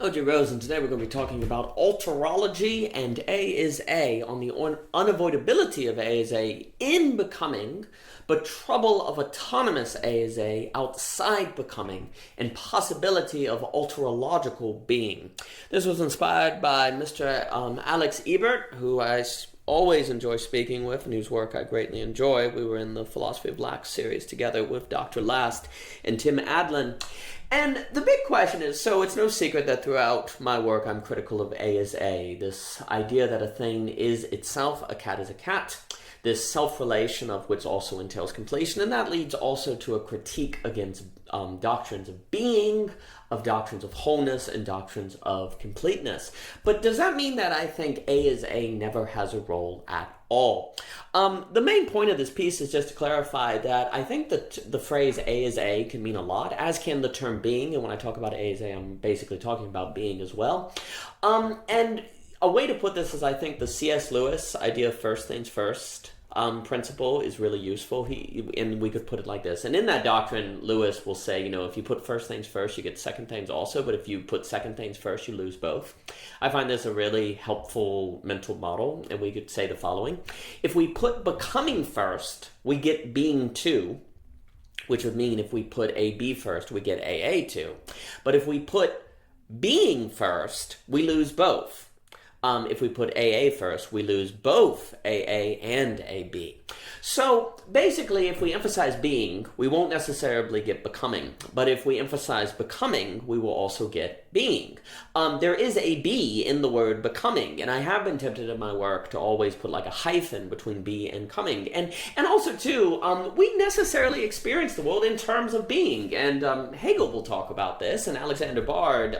O.J. Rose, and today we're going to be talking about Alterology and A is A, on the unavoidability of A is A in becoming, but trouble of autonomous A is A outside becoming, and possibility of alterological being. This was inspired by Mr. Alex Ebert, who I always enjoy speaking with and whose work I greatly enjoy. We were in the Philosophy of Lack series together with Dr. Last and Tim Adlin. And the big question is, so it's no secret that throughout my work I'm critical of A is A, this idea that a thing is itself, a cat is a cat, this self-relation of which also entails completion, and that leads also to a critique against doctrines of being, of doctrines of wholeness, and doctrines of completeness. But does that mean that I think A is A never has a role at all? The main point of this piece is just to clarify that I think that the phrase A is A can mean a lot, as can the term being, and when I talk about A is A, I'm basically talking about being as well. And a way to put this is, I think, the C.S. Lewis idea of first things first principle is really useful. And we could put it like this. And in that doctrine, Lewis will say, if you put first things first, you get second things also. But if you put second things first, you lose both. I find this a really helpful mental model. And we could say the following. If we put becoming first, we get being too. Which would mean if we put AB first, we get AA too. But if we put being first, we lose both. If we put AA first, we lose both AA and AB. So basically, if we emphasize being, we won't necessarily get becoming. But if we emphasize becoming, we will also get being. There is a B in the word becoming, and I have been tempted in my work to always put like a hyphen between be and coming. And also, too, we necessarily experience the world in terms of being. And Hegel will talk about this, and Alexander Bard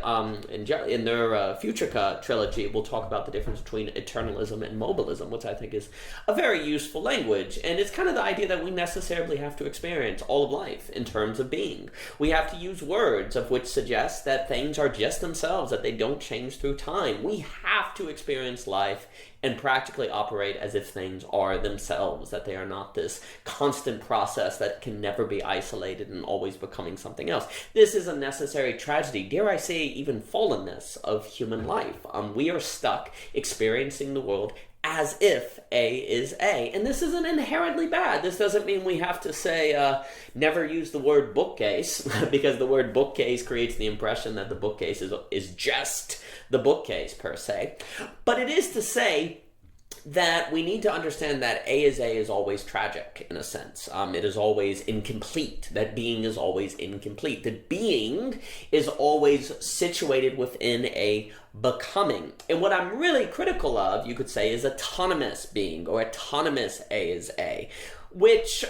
in their Futurka trilogy will talk about the difference between eternalism and mobilism, which I think is a very useful language. And it's kind of the idea that we necessarily have to experience all of life in terms of being. We have to use words of which suggest that things are just themselves, that they don't change through time. We have to experience life and practically operate as if things are themselves, that they are not this constant process that can never be isolated and always becoming something else. This is a necessary tragedy, dare I say even fallenness of human life. We are stuck experiencing the world as if A is A. And this isn't inherently bad. This doesn't mean we have to say, never use the word bookcase, because the word bookcase creates the impression that the bookcase is just the bookcase per se. But it is to say that we need to understand that A is always tragic, in a sense. It is always incomplete. That being is always incomplete. That being is always situated within a becoming. And what I'm really critical of, you could say, is autonomous being, or autonomous A is A, which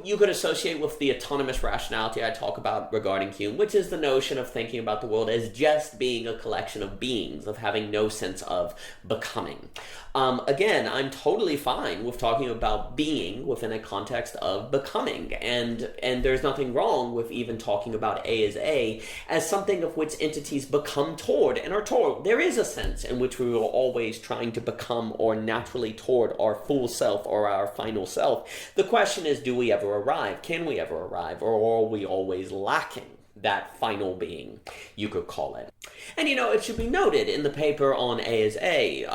you could associate with the autonomous rationality I talk about regarding Hume, which is the notion of thinking about the world as just being a collection of beings, of having no sense of becoming. Again, I'm totally fine with talking about being within a context of becoming, and there's nothing wrong with even talking about A is A as something of which entities become toward and are toward. There is a sense in which we are always trying to become or naturally toward our full self or our final self. The question is, do we ever arrive? Can we ever arrive? Or are we always lacking that final being, you could call it? And it should be noted in the paper on A is A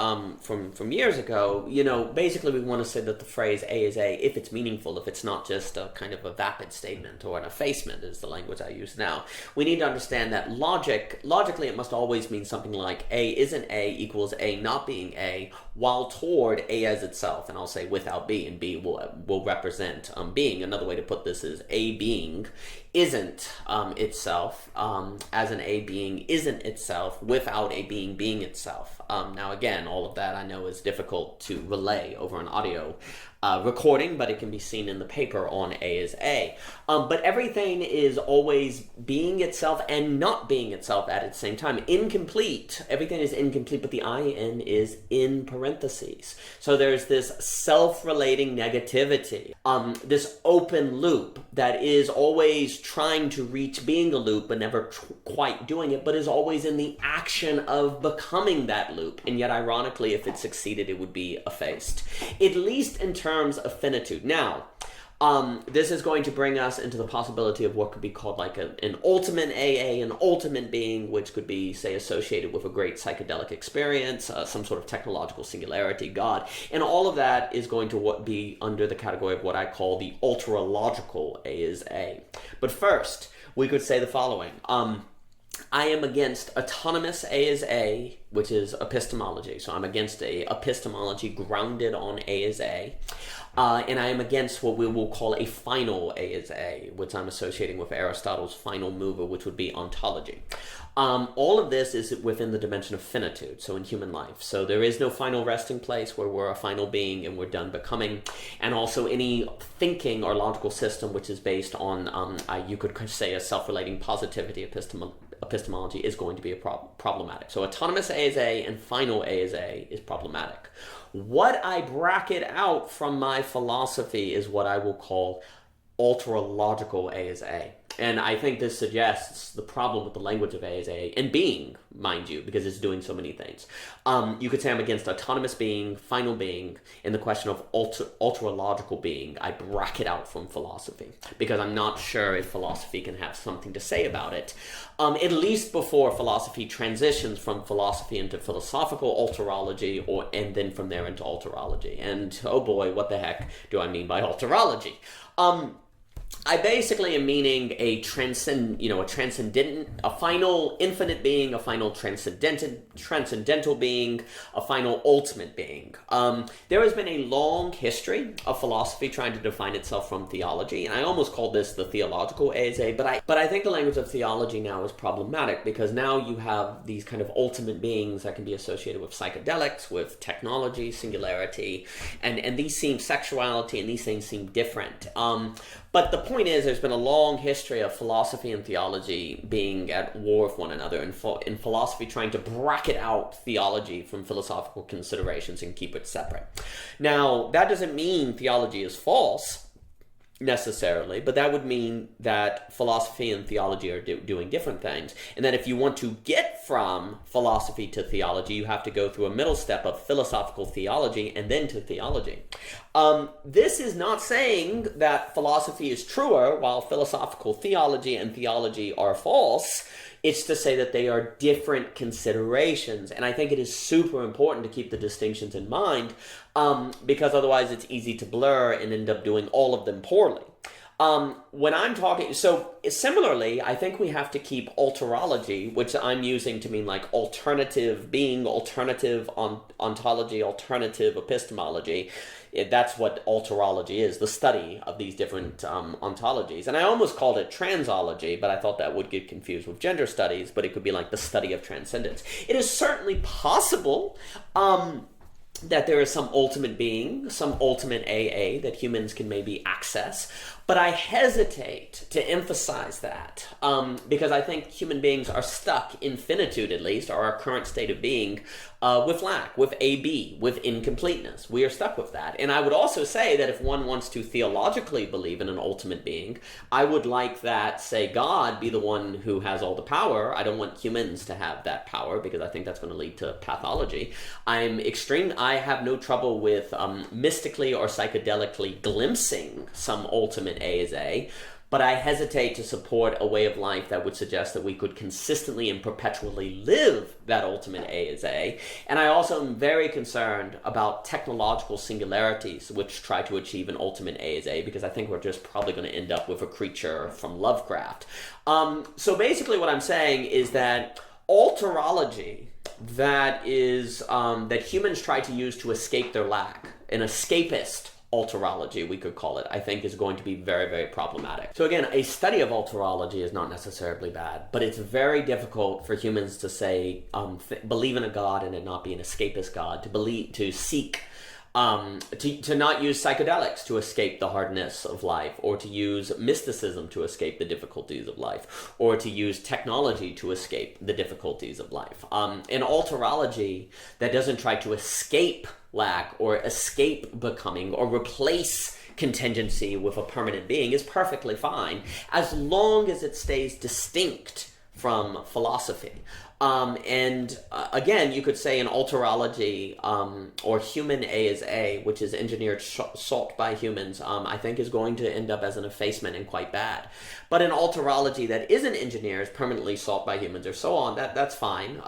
from years ago, basically we want to say that the phrase A is A, if it's meaningful, if it's not just a kind of a vapid statement or an effacement is the language I use now, we need to understand that logically it must always mean something like A isn't A equals A not being A, while toward A as itself, and I'll say without B, and B will represent being. Another way to put this is A being isn't itself, as an A being isn't itself without A being being itself. Now again, all of that I know is difficult to relay over an audio recording, but it can be seen in the paper on A is A. But everything is always being itself and not being itself at the same time. Incomplete. Everything is incomplete, but the IN is in parentheses. So there's this self-relating negativity, this open loop that is always trying to reach being a loop, but never quite doing it, but is always in the action of becoming that loop. And yet, ironically, if it succeeded, it would be effaced. At least in terms of finitude. Now, This is going to bring us into the possibility of what could be called like an ultimate AA, an ultimate being, which could be, say, associated with a great psychedelic experience, some sort of technological singularity, God. And all of that is going to be under the category of what I call the alterological A is A. But first, we could say the following. I am against autonomous A is A, which is epistemology. So I'm against a epistemology grounded on A is A. And I am against what we will call a final A is A, which I'm associating with Aristotle's final mover, which would be ontology. All of this is within the dimension of finitude, so in human life. So there is no final resting place where we're a final being and we're done becoming. And also any thinking or logical system which is based on, you could say, a self-relating positivity epistemology is going to be problematic. So autonomous A is A and final A is A is problematic. What I bracket out from my philosophy is what I will call alterological A is A. And I think this suggests the problem with the language of A is A, and being, mind you, because it's doing so many things. You could say I'm against autonomous being, final being, and the question of alterological being. I bracket out from philosophy, because I'm not sure if philosophy can have something to say about it, at least before philosophy transitions from philosophy into philosophical alterology, and then from there into alterology. And oh boy, what the heck do I mean by alterology? I basically am meaning a final infinite being, a final transcendental being, a final ultimate being. There has been a long history of philosophy trying to define itself from theology, and I almost call this the theological A is A, but I think the language of theology now is problematic, because now you have these kind of ultimate beings that can be associated with psychedelics, with technology, singularity, and these seem sexuality, and these things seem different. But the point is, there's been a long history of philosophy and theology being at war with one another, and in philosophy trying to bracket out theology from philosophical considerations and keep it separate. Now, that doesn't mean theology is false, necessarily, but that would mean that philosophy and theology are doing different things, and that if you want to get from philosophy to theology, you have to go through a middle step of philosophical theology and then to theology. This is not saying that philosophy is truer while philosophical theology and theology are false. It's to say that they are different considerations, and I think it is super important to keep the distinctions in mind, because otherwise it's easy to blur and end up doing all of them poorly. When I'm talking, so similarly, I think we have to keep alterology, which I'm using to mean like alternative being, alternative ontology, alternative epistemology. That's what alterology is, the study of these different ontologies. And I almost called it transology, but I thought that would get confused with gender studies, but it could be like the study of transcendence. It is certainly possible that there is some ultimate being, some ultimate AA that humans can maybe access, but I hesitate to emphasize that because I think human beings are stuck in finitude, at least, or our current state of being, with lack, with AB, with incompleteness. We are stuck with that. And I would also say that if one wants to theologically believe in an ultimate being, I would like that, say, God be the one who has all the power. I don't want humans to have that power because I think that's going to lead to pathology. I have no trouble with mystically or psychedelically glimpsing some ultimate A is A, but I hesitate to support a way of life that would suggest that we could consistently and perpetually live that ultimate A is A. And I also am very concerned about technological singularities which try to achieve an ultimate A is A, because I think we're just probably going to end up with a creature from Lovecraft. So basically what I'm saying is that alterology that humans try to use to escape their lack, an escapist alterology, we could call it, I think is going to be very, very problematic. So again, a study of alterology is not necessarily bad, but it's very difficult for humans to say, believe in a God and it not be an escapist God, to seek, to not use psychedelics to escape the hardness of life, or to use mysticism to escape the difficulties of life, or to use technology to escape the difficulties of life. An alterology that doesn't try to escape lack or escape becoming or replace contingency with a permanent being is perfectly fine, as long as it stays distinct from philosophy. Again, you could say in Alterology, or human A is A, which is engineered salt by humans, I think is going to end up as an effacement and quite bad. But in Alterology that isn't engineered, permanently salt by humans or so on, that's fine.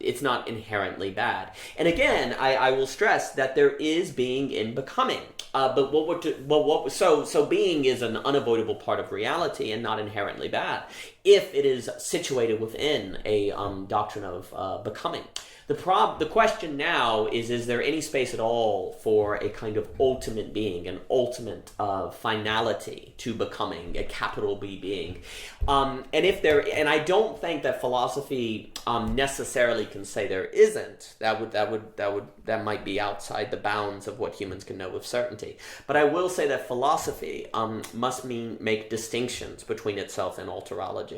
It's not inherently bad. And again, I will stress that there is being in becoming. So being is an unavoidable part of reality and not inherently bad if it is situated within a doctrine of becoming. The question now is there any space at all for a kind of ultimate being, an ultimate finality to becoming, a capital B being? And I don't think that philosophy necessarily can say there isn't. That might be outside the bounds of what humans can know with certainty. But I will say that philosophy must make distinctions between itself and Alterology.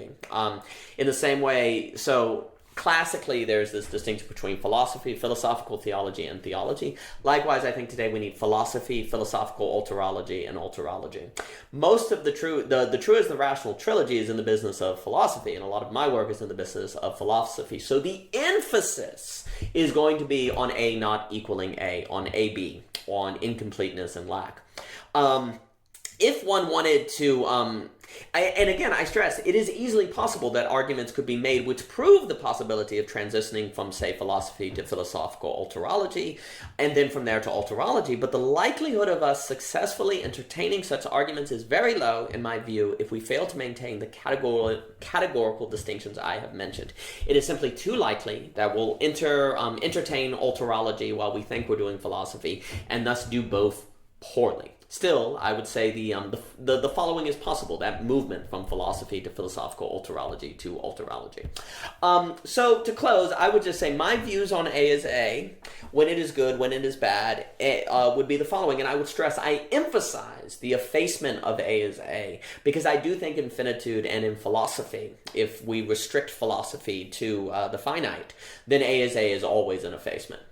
In the same way, so classically, there's this distinction between philosophy, philosophical theology, and theology. Likewise, I think today we need philosophy, philosophical Alterology, and Alterology. Most of the truism, the rational trilogy is in the business of philosophy, and a lot of my work is in the business of philosophy. So the emphasis is going to be on A not equaling A, on AB, on incompleteness and lack. If one wanted to, and again, I stress, it is easily possible that arguments could be made which prove the possibility of transitioning from, say, philosophy to philosophical Alterology, and then from there to Alterology, but the likelihood of us successfully entertaining such arguments is very low, in my view, if we fail to maintain the categorical distinctions I have mentioned. It is simply too likely that we'll entertain Alterology while we think we're doing philosophy, and thus do both poorly. Still, I would say the following is possible, that movement from philosophy to philosophical Alterology to Alterology. So to close, I would just say my views on A is A, when it is good, when it is bad, would be the following. And I would stress, I emphasize the effacement of A is A, because I do think in finitude and in philosophy, if we restrict philosophy to the finite, then A is always an effacement.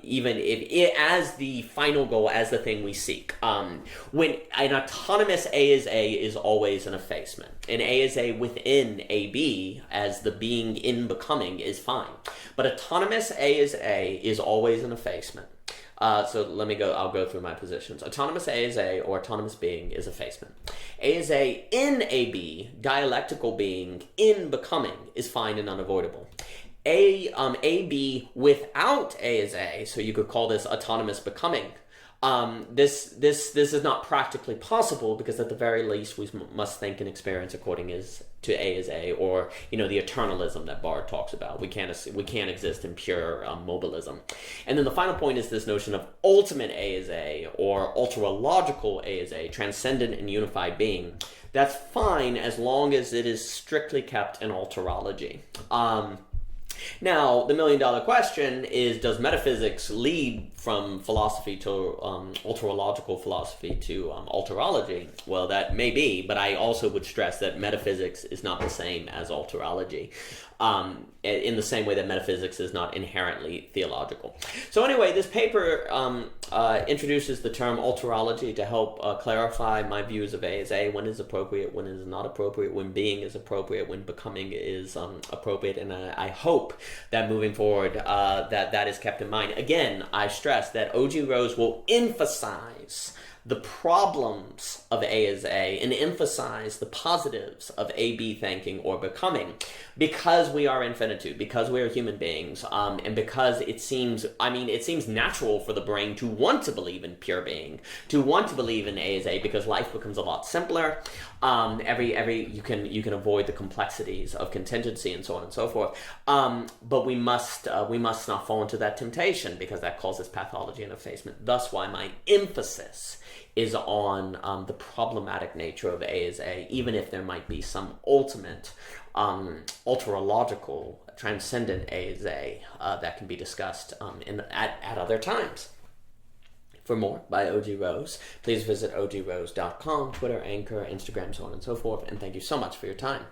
Even if it, as the final goal, as the thing we seek. When an autonomous A is always an effacement. An A is A within AB as the being in becoming is fine. But autonomous A is always an effacement. So let me go, I'll go through my positions. Autonomous A is A, or autonomous being, is effacement. A is A in AB, dialectical being in becoming, is fine and unavoidable. AB without A is A, so you could call this autonomous becoming. This is not practically possible, because at the very least we must think and experience according to A is A, or the eternalism that Bard talks about. We can't exist in pure mobilism. And then the final point is this notion of ultimate A is A, or alterological A is A, transcendent and unified being. That's fine as long as it is strictly kept in Alterology. Now, the million-dollar question is, does metaphysics lead from philosophy to alterological philosophy to alterology? Well, that may be, but I also would stress that metaphysics is not the same as alterology, in the same way that metaphysics is not inherently theological. So anyway, this paper introduces the term alterology to help clarify my views of A is A, when is appropriate, when is not appropriate, when being is appropriate, when becoming is appropriate, and I hope that moving forward that is kept in mind. Again, I stress that O.G. Rose will emphasize the problems of A is A and emphasize the positives of A-B thinking or becoming, because we are infinitude, because we are human beings, and because it seems natural for the brain to want to believe in pure being, to want to believe in A is A, because life becomes a lot simpler. You can avoid the complexities of contingency and so on and so forth. But we must not fall into that temptation, because that causes pathology and effacement. Thus, why my emphasis is on the problematic nature of A is A, even if there might be some ultimate alterological, transcendent A is A that can be discussed at other times. For more by O.G. Rose, please visit ogrose.com, Twitter, Anchor, Instagram, so on and so forth, and thank you so much for your time.